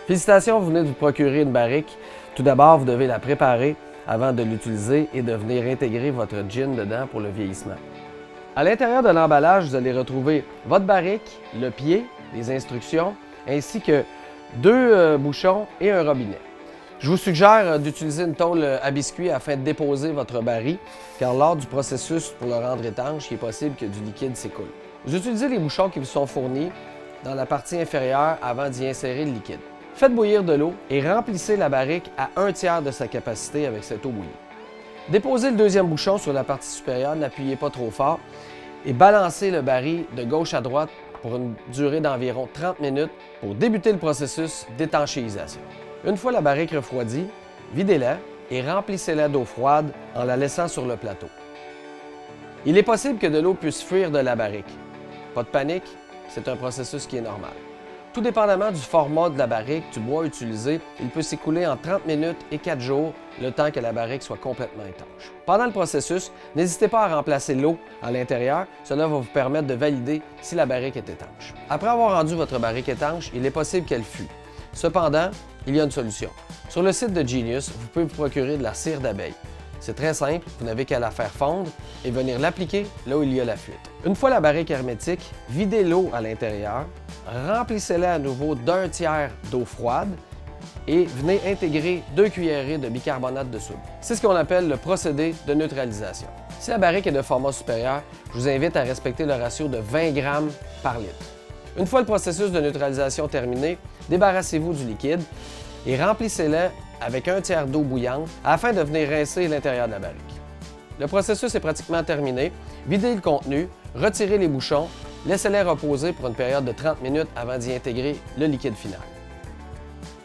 Félicitations, vous venez de vous procurer une barrique. Tout d'abord, vous devez la préparer avant de l'utiliser et de venir intégrer votre gin dedans pour le vieillissement. À l'intérieur de l'emballage, vous allez retrouver votre barrique, le pied, les instructions, ainsi que deux bouchons et un robinet. Je vous suggère d'utiliser une tôle à biscuit afin de déposer votre baril, car lors du processus pour le rendre étanche, il est possible que du liquide s'écoule. Vous utilisez les bouchons qui vous sont fournis dans la partie inférieure avant d'y insérer le liquide. Faites bouillir de l'eau et remplissez la barrique à 1/3 de sa capacité avec cette eau bouillie. Déposez le deuxième bouchon sur la partie supérieure, n'appuyez pas trop fort et balancez le baril de gauche à droite pour une durée d'environ 30 minutes pour débuter le processus d'étanchéisation. Une fois la barrique refroidie, videz-la et remplissez-la d'eau froide en la laissant sur le plateau. Il est possible que de l'eau puisse fuir de la barrique. Pas de panique, c'est un processus qui est normal. Tout dépendamment du format de la barrique, du bois utilisé, il peut s'écouler en 30 minutes et 4 jours, le temps que la barrique soit complètement étanche. Pendant le processus, n'hésitez pas à remplacer l'eau à l'intérieur, cela va vous permettre de valider si la barrique est étanche. Après avoir rendu votre barrique étanche, il est possible qu'elle fuit. Cependant, il y a une solution. Sur le site de Genius, vous pouvez vous procurer de la cire d'abeille. C'est très simple, vous n'avez qu'à la faire fondre et venir l'appliquer là où il y a la fuite. Une fois la barrique hermétique, videz l'eau à l'intérieur, remplissez-la à nouveau d'1/3 d'eau froide et venez intégrer 2 cuillerées de bicarbonate de soude. C'est ce qu'on appelle le procédé de neutralisation. Si la barrique est de format supérieur, je vous invite à respecter le ratio de 20 g par litre. Une fois le processus de neutralisation terminé, débarrassez-vous du liquide et remplissez-le avec 1/3 d'eau bouillante afin de venir rincer l'intérieur de la barrique. Le processus est pratiquement terminé. Videz le contenu, retirez les bouchons, laissez-les reposer pour une période de 30 minutes avant d'y intégrer le liquide final.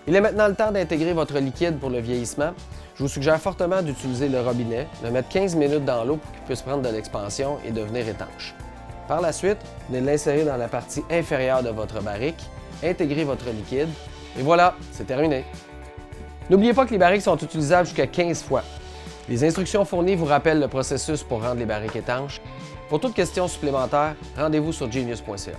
Il est maintenant le temps d'intégrer votre liquide pour le vieillissement. Je vous suggère fortement d'utiliser le robinet, de mettre 15 minutes dans l'eau pour qu'il puisse prendre de l'expansion et devenir étanche. Par la suite, venez l'insérer dans la partie inférieure de votre barrique, intégrez votre liquide et voilà, c'est terminé. N'oubliez pas que les barriques sont utilisables jusqu'à 15 fois. Les instructions fournies vous rappellent le processus pour rendre les barriques étanches. Pour toute question supplémentaire, rendez-vous sur genius.ca.